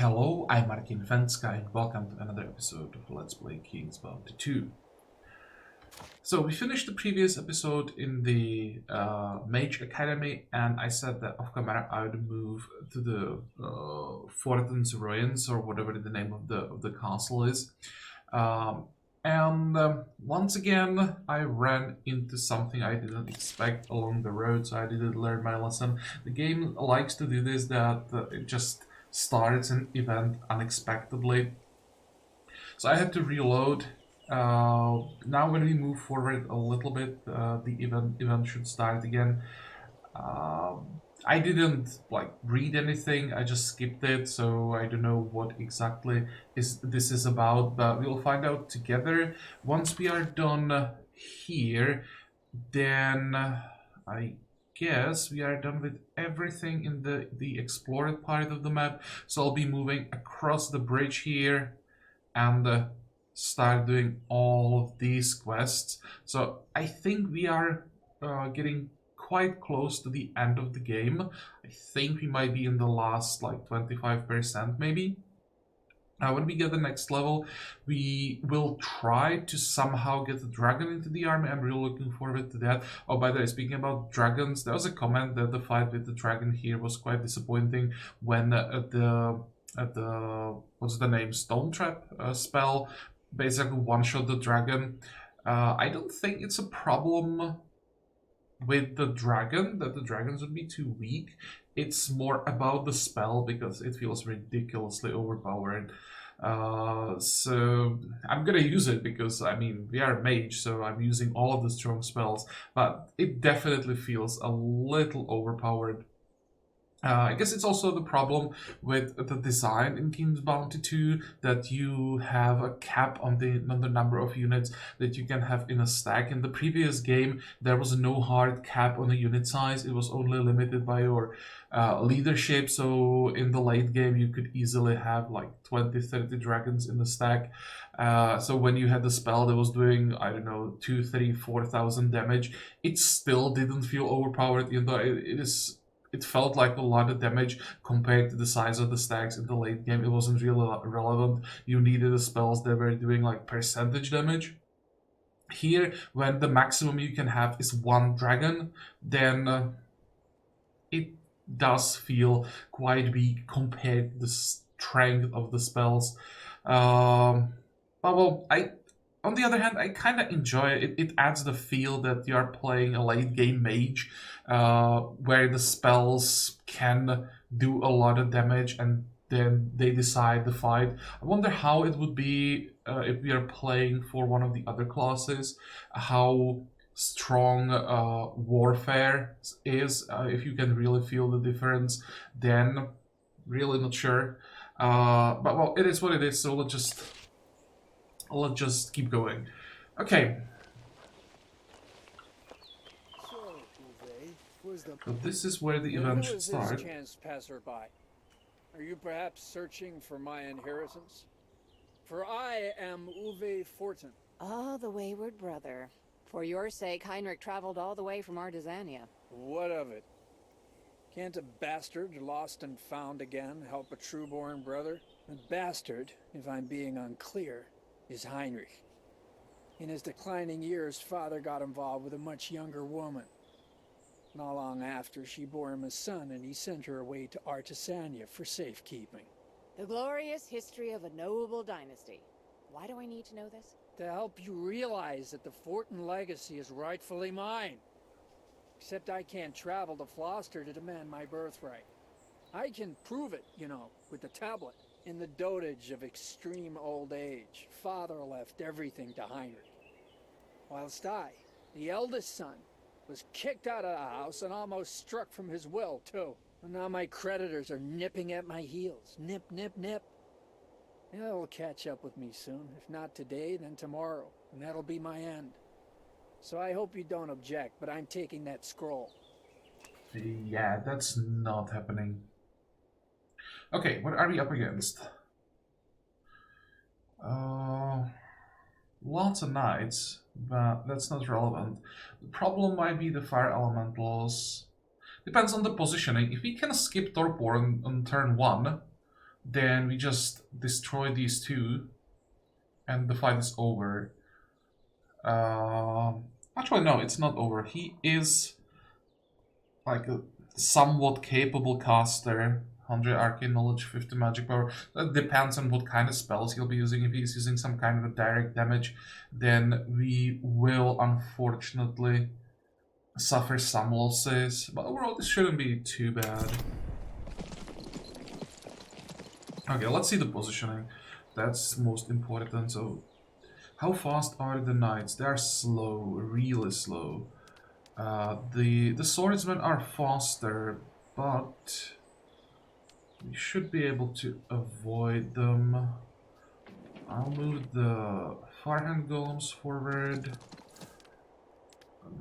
Hello, I'm Martin Fencka and welcome to another episode of Let's Play King's Bounty 2. So we finished the previous episode in the Mage Academy, and I said that off camera I would move to the Fortin's Ruins, or whatever the name of the castle is. Once again I ran into something I didn't expect along the road, so I didn't learn my lesson. The game likes to do this, that it just starts an event unexpectedly. So I had to reload. Now when we move forward a little bit, the event should start again. I didn't read anything, I just skipped it, so I don't know what exactly this is about, but we'll find out together. Once we are done here, then I guess we are done with everything in the explored part of the map. So I'll be moving across the bridge here and start doing all of these quests. So I think we are getting quite close to the end of the game. I think we might be in the last 25% maybe. When we get the next level, we will try to somehow get the dragon into the army. I'm really looking forward to that. Oh, by the way, speaking about dragons, there was a comment that the fight with the dragon here was quite disappointing when at the what's the name, stone trap spell basically one-shot the dragon. I don't think it's a problem with the dragon, that the dragons would be too weak. It's more about the spell, because it feels ridiculously overpowered. So I'm gonna use it because, I mean, we are a mage, so I'm using all of the strong spells, but it definitely feels a little overpowered. I guess it's also the problem with the design in King's Bounty 2, that you have a cap on the number of units that you can have in a stack. In the previous game, there was no hard cap on the unit size. It was only limited by your leadership. So in the late game, you could easily have 20, 30 dragons in the stack. So when you had the spell that was doing, I don't know, 2, 3, 4,000 damage, it still didn't feel overpowered, even though it felt like a lot of damage compared to the size of the stacks in the late game. It wasn't really relevant. You needed the spells that were doing percentage damage. Here, when the maximum you can have is one dragon, then it does feel quite weak compared to the strength of the spells. But well, on the other hand, I kind of enjoy it. It adds the feel that you are playing a late game mage, where the spells can do a lot of damage and then they decide the fight. I wonder how it would be if we are playing for one of the other classes, how strong warfare is, if you can really feel the difference. Then really not sure. But well, it is what it is, so let's just keep going. Okay. So this is where the event should start. Chance passerby. Are you perhaps searching for my inheritance? For I am Uwe Fortin. Oh, the wayward brother. For your sake, Heinrich traveled all the way from Artesania. What of it? Can't a bastard lost and found again help a true-born brother? The bastard, if I'm being unclear, is Heinrich. In his declining years, father got involved with a much younger woman. Not long after, she bore him a son, and he sent her away to Artesania for safekeeping. The glorious history of a noble dynasty. Why do I need to know this? To help you realize that the Fortin legacy is rightfully mine. Except I can't travel to Floster to demand my birthright. I can prove it, you know, with the tablet. In the dotage of extreme old age, father left everything to Heinrich. Whilst I, the eldest son, was kicked out of the house and almost struck from his will, too. And now my creditors are nipping at my heels. Nip, nip, nip. They'll catch up with me soon. If not today, then tomorrow. And that'll be my end. So I hope you don't object, but I'm taking that scroll. Yeah, that's not happening. Okay, what are we up against? Lots of knights, but that's not relevant. The problem might be the fire elementals. Depends on the positioning. If we can skip Torpor on turn 1, then we just destroy these two, and the fight is over. Actually, no, it's not over. He is like a somewhat capable caster. 100 arcane knowledge, 50 magic power. That depends on what kind of spells he'll be using. If he's using some kind of a direct damage, then we will unfortunately suffer some losses. But overall, this shouldn't be too bad. Okay, let's see the positioning. That's most important. So, how fast are the knights? They are slow, really slow. The swordsmen are faster, but we should be able to avoid them. I'll move the farehand golems forward.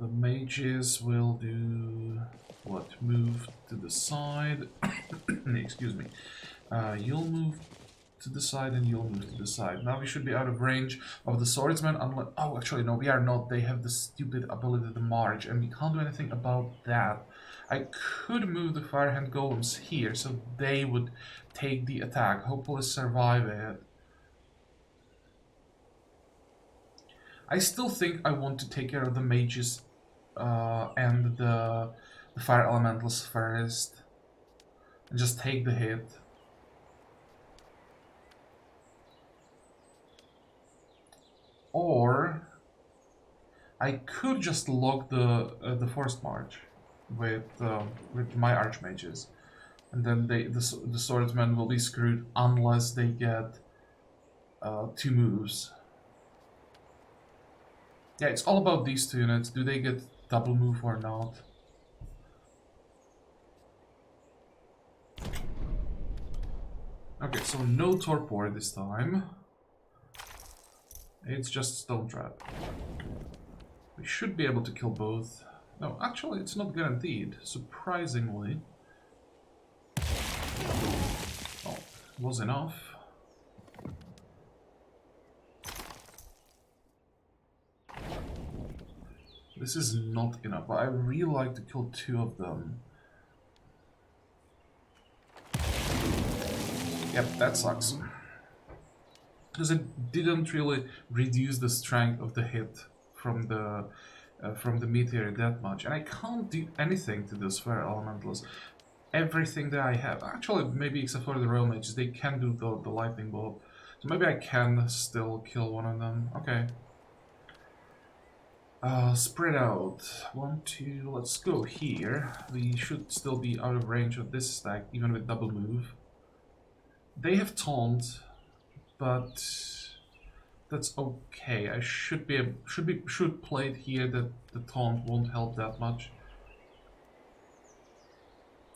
The mages will do what? Move to the side. Excuse me. You'll move to the side and you'll move to the side. Now we should be out of range of the swordsmen unless... Oh, actually, no, we are not. They have the stupid ability to march, and we can't do anything about that. I could move the firehand golems here, so they would take the attack, hopefully survive it. I still think I want to take care of the mages and the fire elementals first. And just take the hit. Or I could just lock the forced march with my archmages, and then the swordsmen will be screwed unless they get 2 moves. Yeah, it's all about these 2 units. Do they get double move or not? Okay, so no torpor this time. It's just stone trap. We should be able to kill both. No, actually, it's not guaranteed, surprisingly. Oh, was enough. This is not enough, but I really like to kill 2 of them. Yep, that sucks. Because it didn't really reduce the strength of the hit from the meteor that much, and I can't do anything to those fire elementals. Everything that I have, actually, maybe except for the royal mages, they can do the lightning bolt. So maybe I can still kill one of them. Okay. Spread out. 1, 2. Let's go here. We should still be out of range of this stack, even with double move. They have taunt, but that's okay. I should play it here that the taunt won't help that much.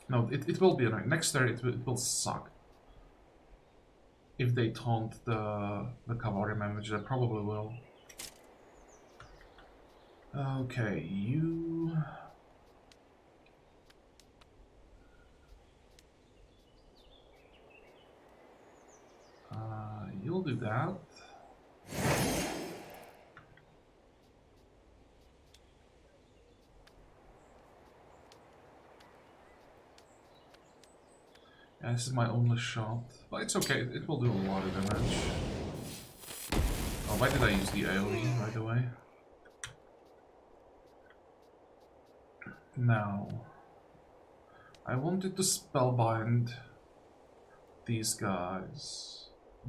No, it will be annoying. Next turn it will suck. If they taunt the cavalryman, which they probably will. Okay, you... you'll do that. Yeah, this is my only shot, but it's okay, it will do a lot of damage. Oh, why did I use the AoE, by the way? Now, I wanted to spellbind these guys.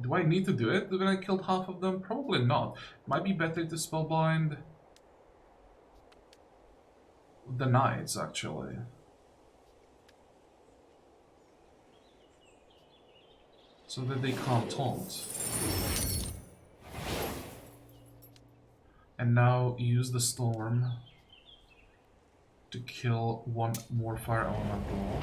Do I need to do it when I killed half of them? Probably not. Might be better to spellbind the knights, actually. So that they can't taunt. And now use the storm to kill 1 more fire elemental.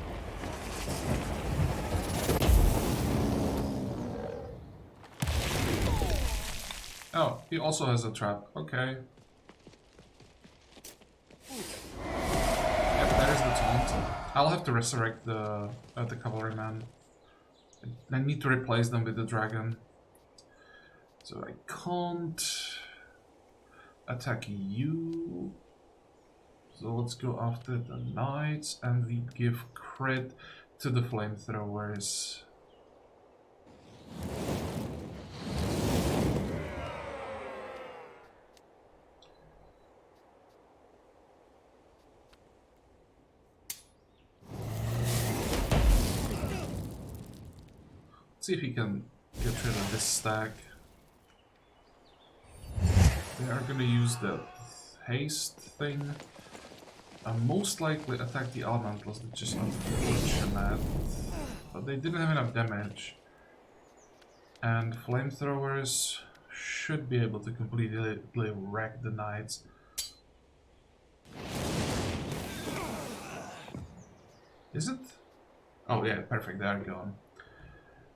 Oh, he also has a trap. Okay. Yep, that is the taunt. I'll have to resurrect the cavalryman. I need to replace them with the dragon. So I can't attack you. So let's go after the knights, and we give crit to the flamethrowers. See if he can get rid of this stack. They are gonna use the haste thing. Most likely attack the elementals, which is unfortunate. But they didn't have enough damage. And flamethrowers should be able to completely wreck the knights. Is it? Oh yeah, perfect, they're gone.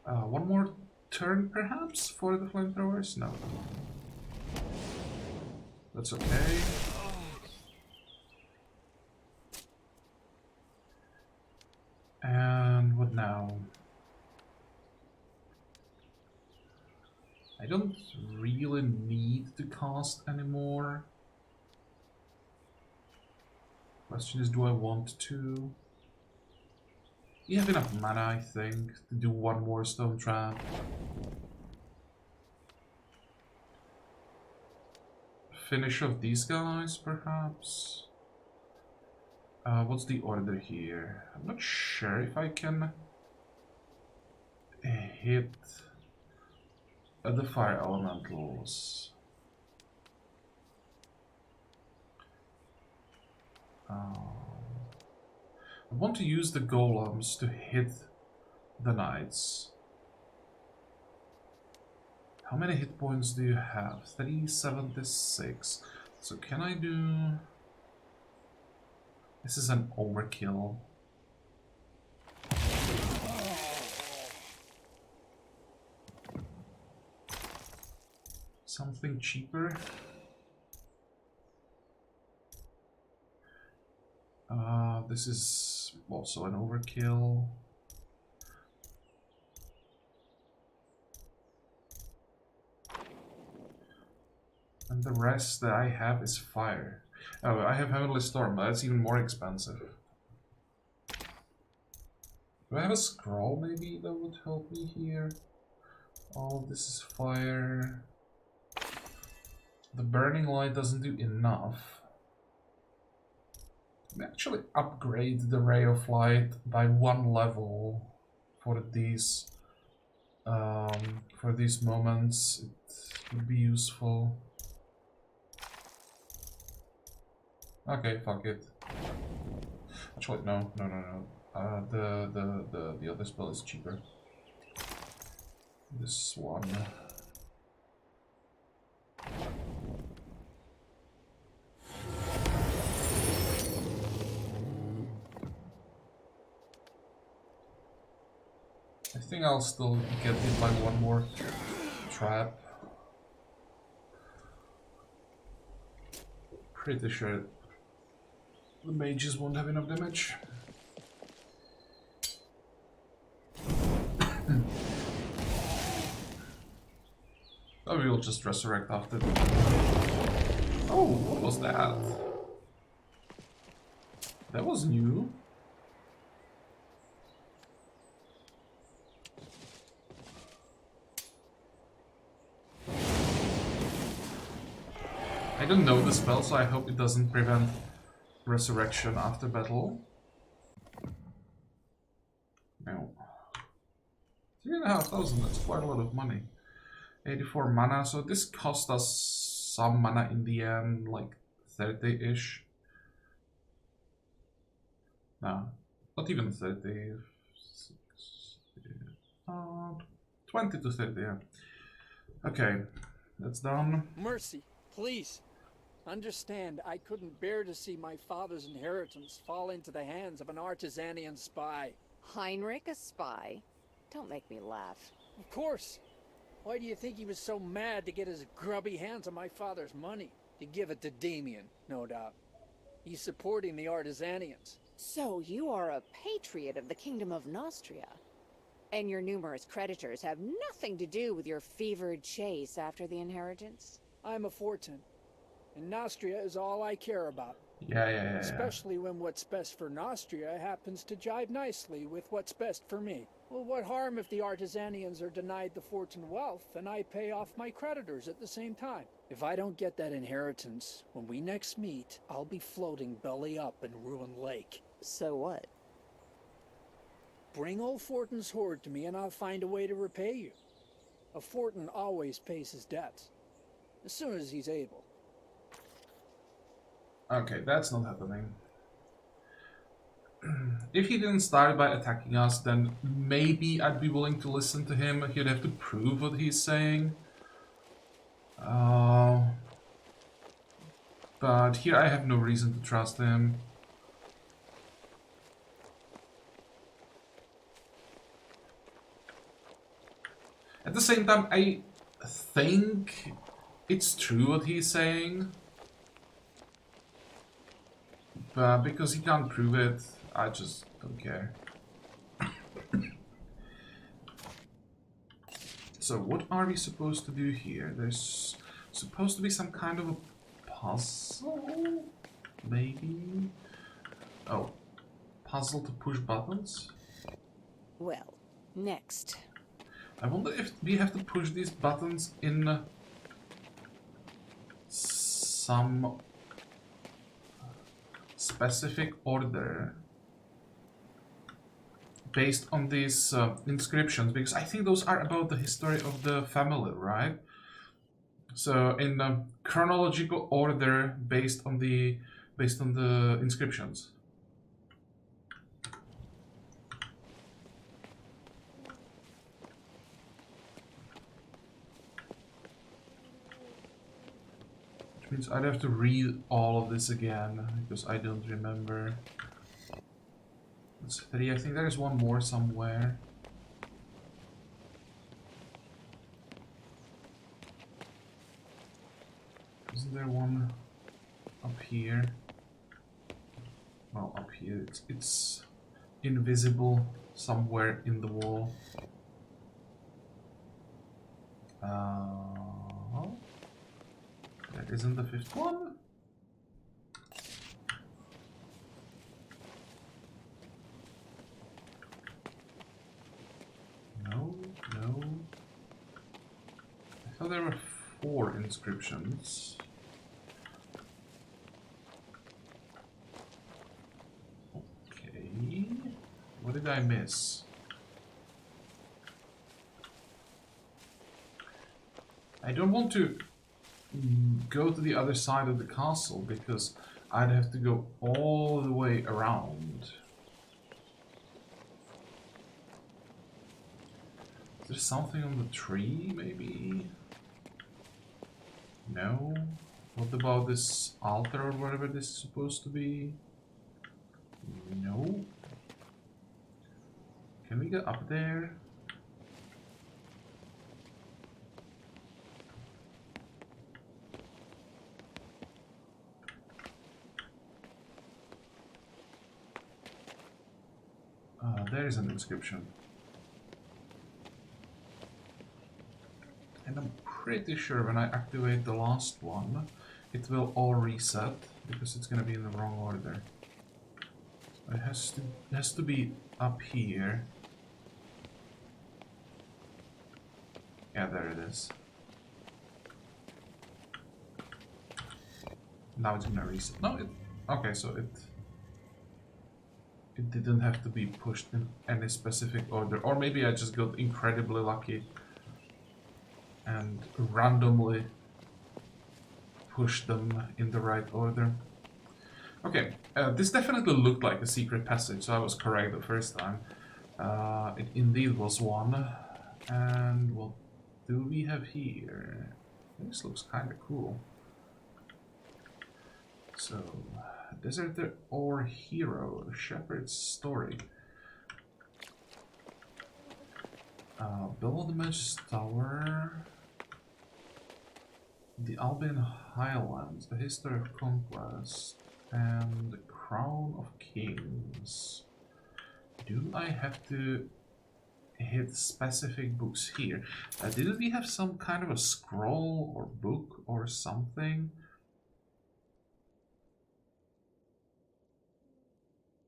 One more turn perhaps for the flamethrowers? No. That's okay. And what now? I don't really need to cast anymore. Question is, do I want to? You have enough mana, I think, to do one more stone trap. Finish off these guys, perhaps? What's the order here? I'm not sure if I can hit the fire elementals. I want to use the golems to hit the knights. How many hit points do you have? 376. So can I do... This is an overkill. Something cheaper? This is also an overkill. And the rest that I have is fire. Oh, I have Heavenly Storm, but that's even more expensive. Do I have a scroll maybe that would help me here? Oh, this is fire. The Burning Light doesn't do enough. Let me actually upgrade the Ray of Light by 1 level for these moments. It would be useful. Okay, fuck it. Actually, no. The other spell is cheaper. This one. I think I'll still get hit by one more trap. Pretty sure the mages won't have enough damage. Oh, we'll just resurrect after. Oh, what was that? That was new. I don't know the spell, so I hope it doesn't prevent resurrection after battle. No. 3,500, that's quite a lot of money. 84 mana, so this cost us some mana in the end, like 30-ish. No, not even 30. 20 to 30, yeah. Okay, that's done. Mercy, please. Understand, I couldn't bear to see my father's inheritance fall into the hands of an Artisanian spy. Heinrich, a spy? Don't make me laugh. Of course. Why do you think he was so mad to get his grubby hands on my father's money? To give it to Damien, no doubt. He's supporting the Artisanians. So you are a patriot of the Kingdom of Nostria. And your numerous creditors have nothing to do with your fevered chase after the inheritance? I'm a Fortin, and Nostria is all I care about. Yeah. Especially when what's best for Nostria happens to jive nicely with what's best for me. Well, what harm if the Artisanians are denied the fortune wealth and I pay off my creditors at the same time? If I don't get that inheritance, when we next meet, I'll be floating belly up in Ruin Lake. So what? Bring old Fortin's hoard to me and I'll find a way to repay you. A Fortin always pays his debts. As soon as he's able. Okay, that's not happening. If he didn't start by attacking us, then maybe I'd be willing to listen to him. He'd have to prove what he's saying. But here I have no reason to trust him. At the same time, I think it's true what he's saying. But because he can't prove it, I just don't care. So what are we supposed to do here? There's supposed to be some kind of a puzzle? Maybe? Oh. Puzzle to push buttons? Well, next. I wonder if we have to push these buttons in some specific order based on these inscriptions, because I think those are about the history of the family, right? So in chronological order based on the inscriptions. Which means I'd have to read all of this again because I don't remember. That's 3. I think there's one more somewhere. Isn't there one up here? Well, up here. It's invisible somewhere in the wall. That isn't the 5th one? No. I thought there were 4 inscriptions. Okay. What did I miss? I don't want to go to the other side of the castle because I'd have to go all the way around. Is there something on the tree, maybe? No? What about this altar or whatever this is supposed to be? No? Can we get up there? There is an inscription. And I'm pretty sure when I activate the last one, it will all reset because it's gonna be in the wrong order. It has to be up here. Yeah, there it is. Now it's gonna reset. No, okay, so it didn't have to be pushed in any specific order. Or maybe I just got incredibly lucky and randomly pushed them in the right order. Okay, this definitely looked like a secret passage, so I was correct the first time. It indeed was one. And what do we have here? This looks kind of cool. So, Deserter or Hero, the Shepherd's Story. Below the Mage's Tower, the Albion Highlands, the History of Conquest, and the Crown of Kings. Do I have to hit specific books here? Didn't we have some kind of a scroll or book or something?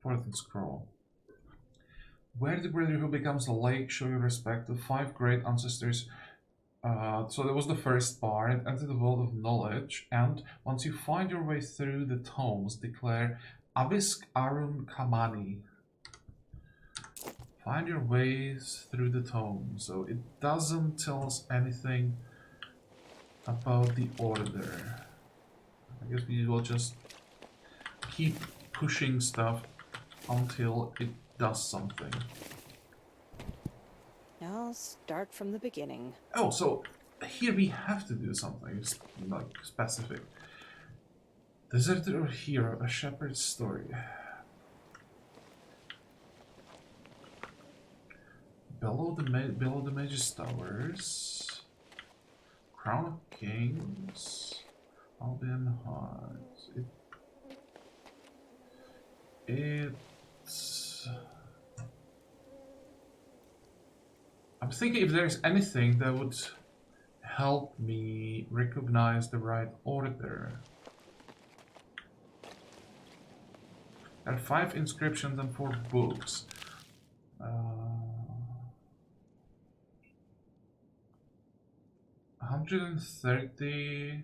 4th scroll. Where the brother who becomes a lake, show your respect to 5 great ancestors. So that was the first part. Enter the world of knowledge, and once you find your way through the tomes, declare Abisk Arun Kamani. Find your ways through the tomes. So it doesn't tell us anything about the order. I guess we will just keep pushing stuff until it does something. I'll start from the beginning. Oh, so here we have to do something like specific. Deserter or hero, a shepherd's story. Below the Mage's towers. Crown of Kings. Albion Heights. It's... I'm thinking if there's anything that would help me recognize the right order. There are 5 inscriptions and 4 books. 130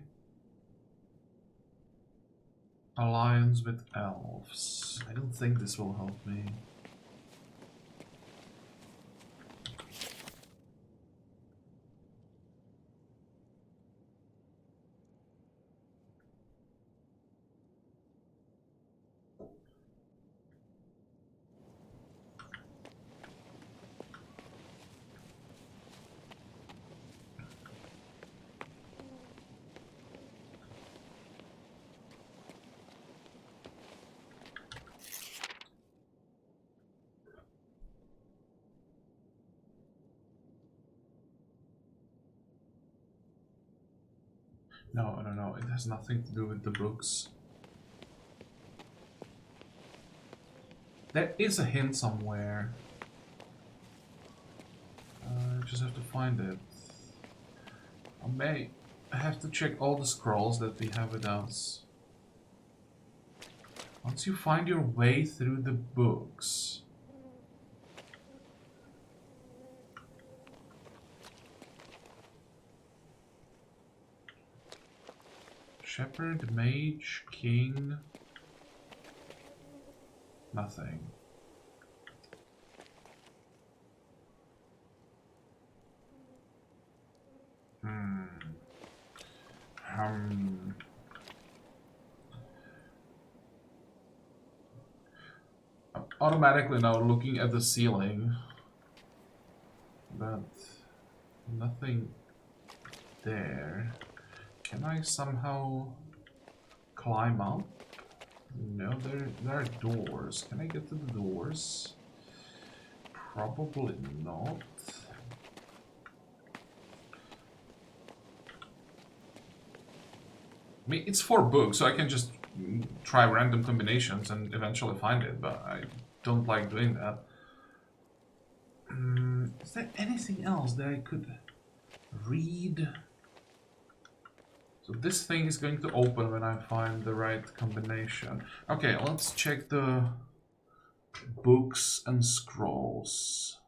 alliance with elves. I don't think this will help me. No, it has nothing to do with the books. There is a hint somewhere. I just have to find it. I may have to check all the scrolls that we have with us. Once you find your way through the books... Shepherd, Mage, King... Nothing. I'm automatically now looking at the ceiling, but nothing there. Can I somehow climb up? No, there are doors. Can I get to the doors? Probably not. I mean, it's 4 books, so I can just try random combinations and eventually find it, but I don't like doing that. Is there anything else that I could read? So this thing is going to open when I find the right combination. Okay, let's check the books and scrolls.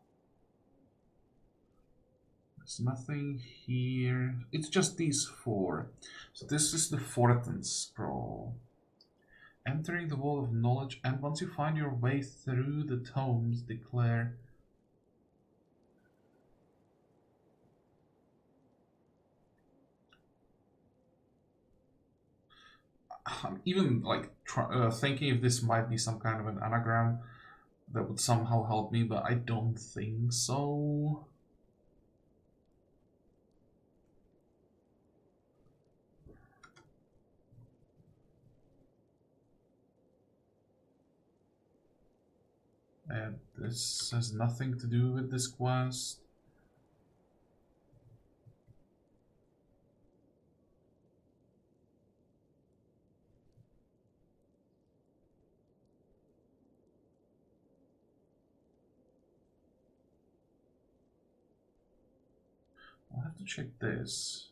There's nothing here. It's just these 4. So this is the 4th scroll. Entering the wall of knowledge, and once you find your way through the tomes, declare... I'm even like thinking if this might be some kind of an anagram that would somehow help me, but I don't think so. And this has nothing to do with this quest. I'll have to check this.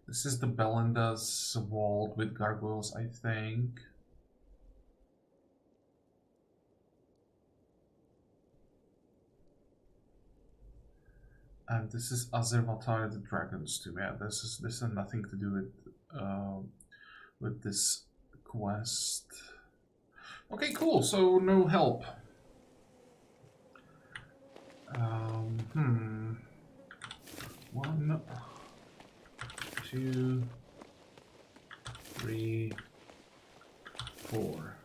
This is the Belinda's vault with gargoyles, I think. And this is Azervatar the Dragon's Tomb. Yeah, this has nothing to do with this quest. Okay, cool. So no help. 1, 2, 3, 4.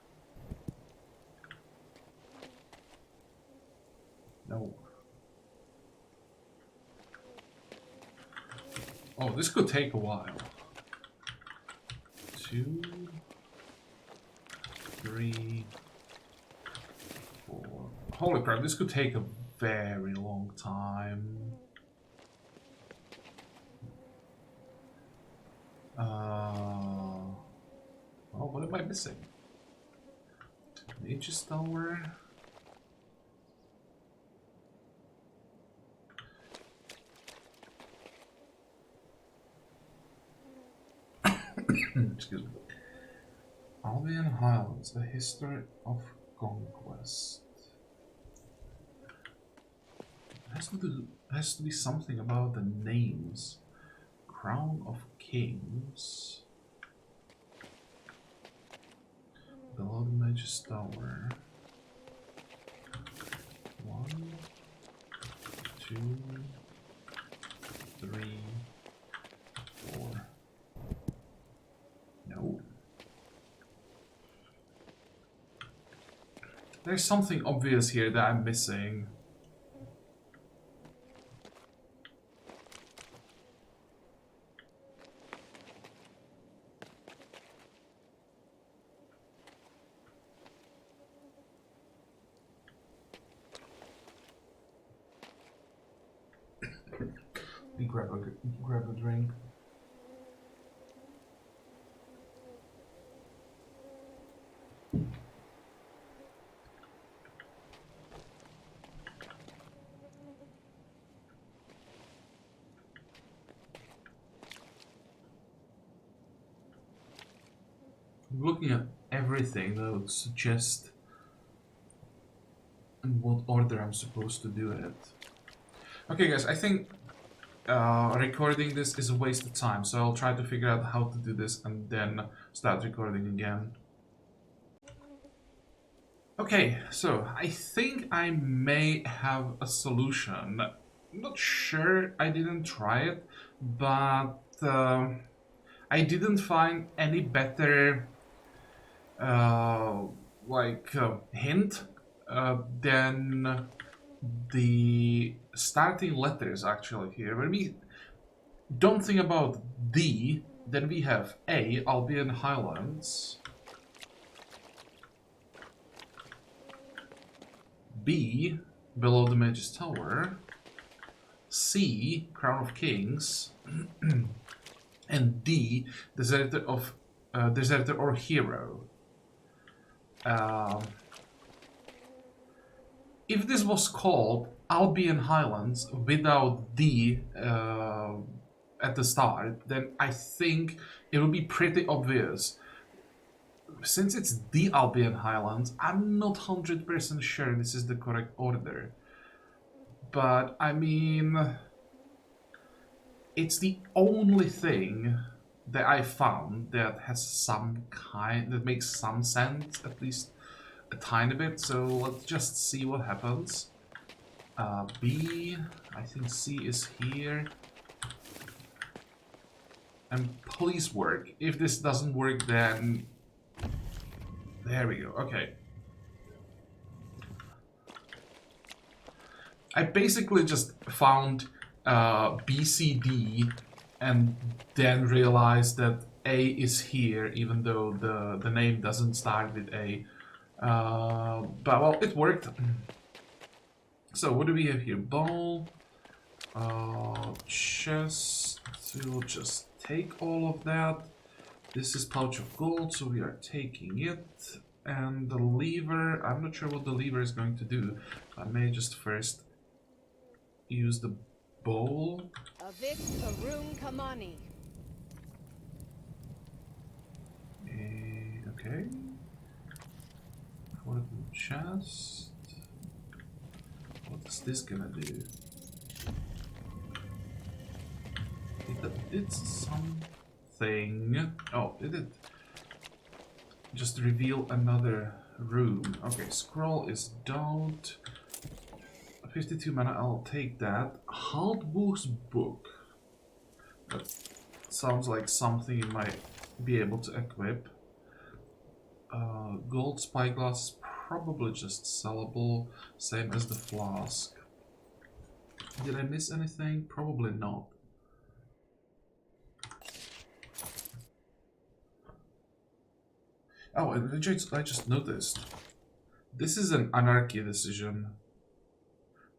No. Oh, this could take a while. 2, 3, 4. Holy crap, this could take a very long time. Oh, what am I missing? Mage's Tower. Excuse me. Albion Highlands, a history of conquest. Has to be something about the names. Crown of Kings. Below the Mage's Tower. 1, 2, 3, 4. No. There's something obvious here that I'm missing. Grab a drink. Looking at everything that would suggest in what order I'm supposed to do it. Okay guys, I think recording this is a waste of time, so I'll try to figure out how to do this and then start recording again. Okay, so I think I may have a solution. I'm not sure, I didn't try it, but I didn't find any better hint than the starting letters actually here. When we don't think about D, then we have A, Albion Highlands, B, Below the Mage's Tower, C, Crown of Kings, and D, Deserter or Hero. If this was called Albion Highlands without D at the start, then I think it would be pretty obvious. Since it's the Albion Highlands, I'm not 100% sure this is the correct order. But, I mean, it's the only thing that I found that has that makes some sense, at least a tiny bit. So let's just see what happens. B, I think C is here. And please work. If this doesn't work, then there we go. Okay. I basically just found B, C, D, and then realized that A is here, even though the name doesn't start with A. But well, it worked. So what do we have here? Bowl, chest. We'll just take all of that. This is pouch of gold, so we are taking it. And the lever, I'm not sure what the lever is going to do. I may just first use the bowl. Avik Arun Kamani. Okay. For the chest. What is this gonna do? It did something. Oh, did it just reveal another room? Okay, scroll is don't. 52 mana, I'll take that. Haldbuch's book. That sounds like something you might be able to equip. Gold spyglass is probably just sellable, same as the flask. Did I miss anything? Probably not. Oh, and I just noticed. This is an anarchy decision.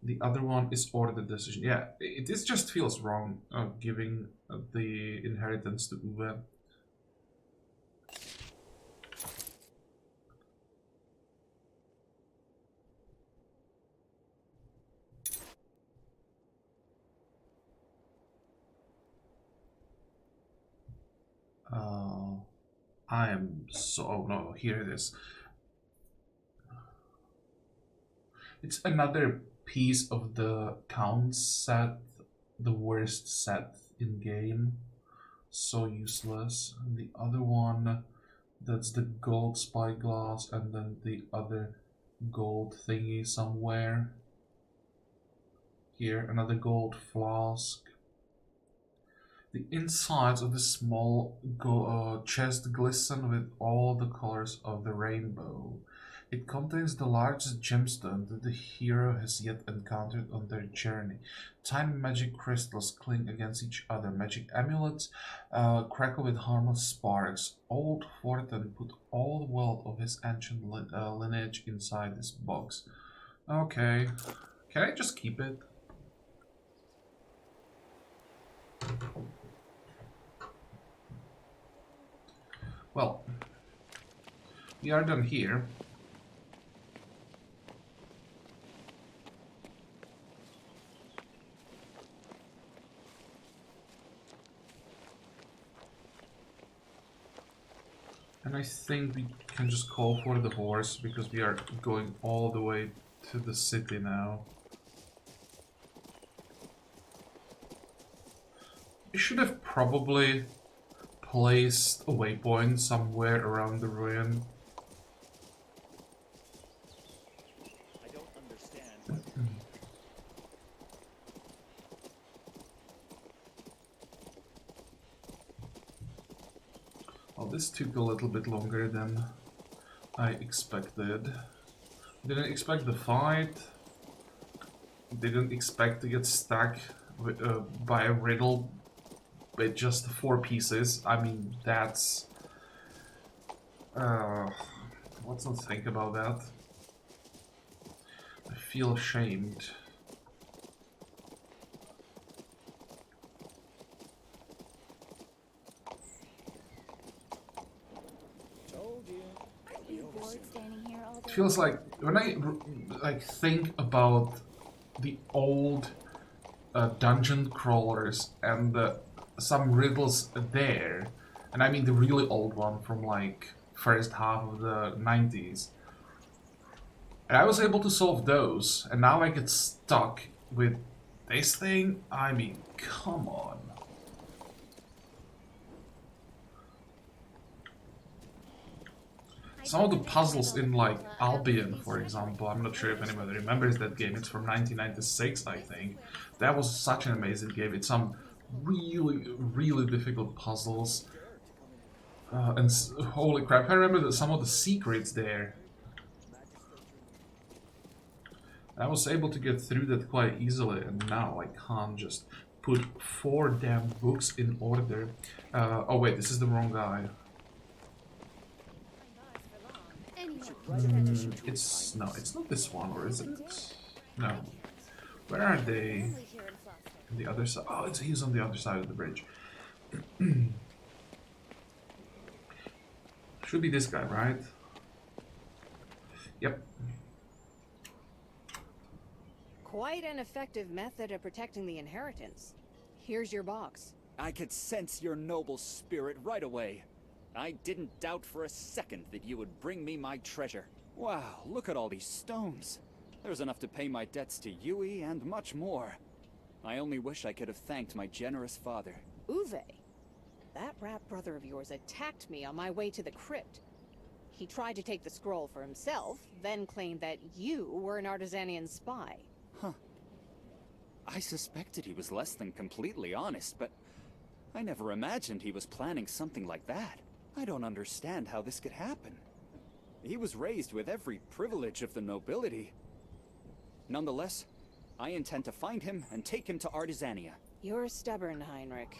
The other one is order decision. Yeah, this just feels wrong, giving the inheritance to Uwe. I am so... Oh no, here it is. It's another piece of the count set, the worst set in game. So useless. And the other one, that's the gold spyglass, and then the other gold thingy somewhere. Here, another gold flask. The insides of the small chest glisten with all the colors of the rainbow. It contains the largest gemstone that the hero has yet encountered on their journey. Tiny magic crystals cling against each other. Magic amulets crackle with harmless sparks. Old Fortin put all the wealth of his ancient lineage inside this box. Okay. Can I just keep it? Well, we are done here. And I think we can just call for the horse, because we are going all the way to the city now. We should have probably placed a waypoint somewhere around the ruin. I don't understand. Well, this took a little bit longer than I expected. Didn't expect the fight. Didn't expect to get stuck with, by a riddle with just 4 pieces. I mean, that's... let's not think about that. I feel ashamed. Told you. Aren't you bored standing here all day? It feels like when I like think about the old dungeon crawlers and some riddles there, and I mean the really old one from like first half of the 90s, and I was able to solve those, and now I get stuck with this thing. I mean, come on. Some of the puzzles in like Albion, for example, I'm not sure if anybody remembers that game. It's from 1996, I think. That was such an amazing game. It's some really, really difficult puzzles. And holy crap, I remember that some of the secrets there. I was able to get through that quite easily, and now I can't just put 4 damn books in order. Oh wait, this is the wrong guy. It's no, it's not this one, or is it? No. Where are they? On the other side. Oh, he's on the other side of the bridge. Should be this guy, right? Yep. Quite an effective method of protecting the inheritance. Here's your box. I could sense your noble spirit right away. I didn't doubt for a second that you would bring me my treasure. Wow, look at all these stones. There's enough to pay my debts to Yui and much more. I only wish I could have thanked my generous father. Uwe, that rat brother of yours attacked me on my way to the crypt. He tried to take the scroll for himself, then claimed that you were an Artisanian spy. Huh. I suspected he was less than completely honest, but I never imagined he was planning something like that. I don't understand how this could happen. He was raised with every privilege of the nobility. Nonetheless, I intend to find him and take him to Artisania. You're stubborn, Heinrich,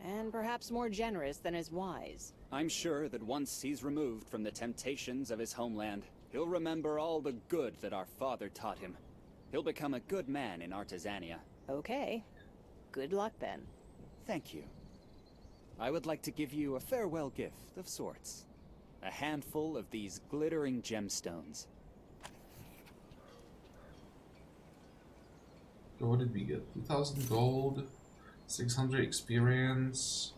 and perhaps more generous than is wise. I'm sure that once he's removed from the temptations of his homeland, he'll remember all the good that our father taught him. He'll become a good man in Artisania. Okay. Good luck then. Thank you. I would like to give you a farewell gift of sorts. A handful of these glittering gemstones. So what did we get? 2,000 gold, 600 experience.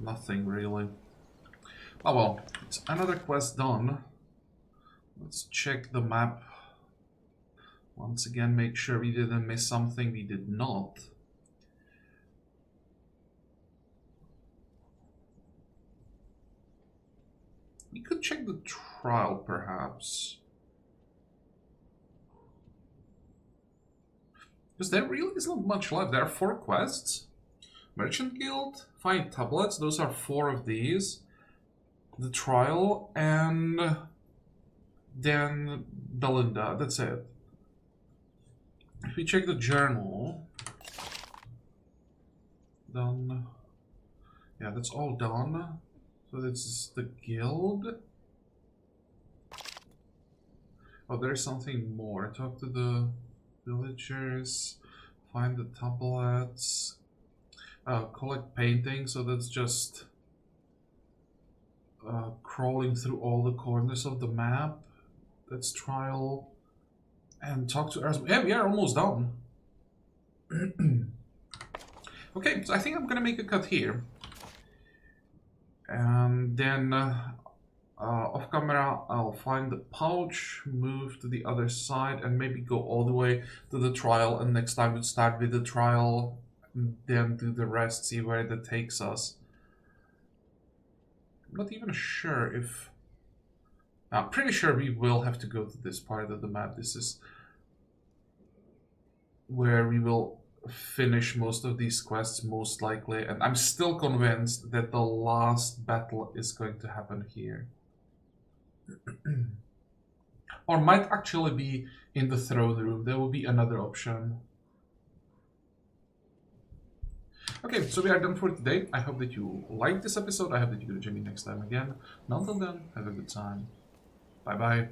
Nothing really. Oh well, it's another quest done. Let's check the map. Once again, make sure we didn't miss something. We did not. We could check the trial, perhaps. Because there really isn't much left. There are 4 quests. Merchant Guild, find tablets. Those are 4 of these. The trial, and then Belinda. That's it. If we check the journal, done. Yeah, that's all done. So this is the guild. Oh, there's something more. Talk to the villagers, find the tablets, collect paintings. So that's just crawling through all the corners of the map. That's trial. And talk to us. Yeah, we are almost done. Okay, so I think I'm gonna make a cut here. And then off camera, I'll find the pouch, move to the other side, and maybe go all the way to the trial. And next time we'll start with the trial, and then do the rest, see where that takes us. I'm not even sure if... I'm pretty sure we will have to go to this part of the map. This is where we will finish most of these quests, most likely, and I'm still convinced that the last battle is going to happen here. Or might actually be in the throne room. There will be another option. Okay, so we are done for today. I hope that you liked this episode. I hope that you're going to join me next time again. And until then, have a good time. Bye bye.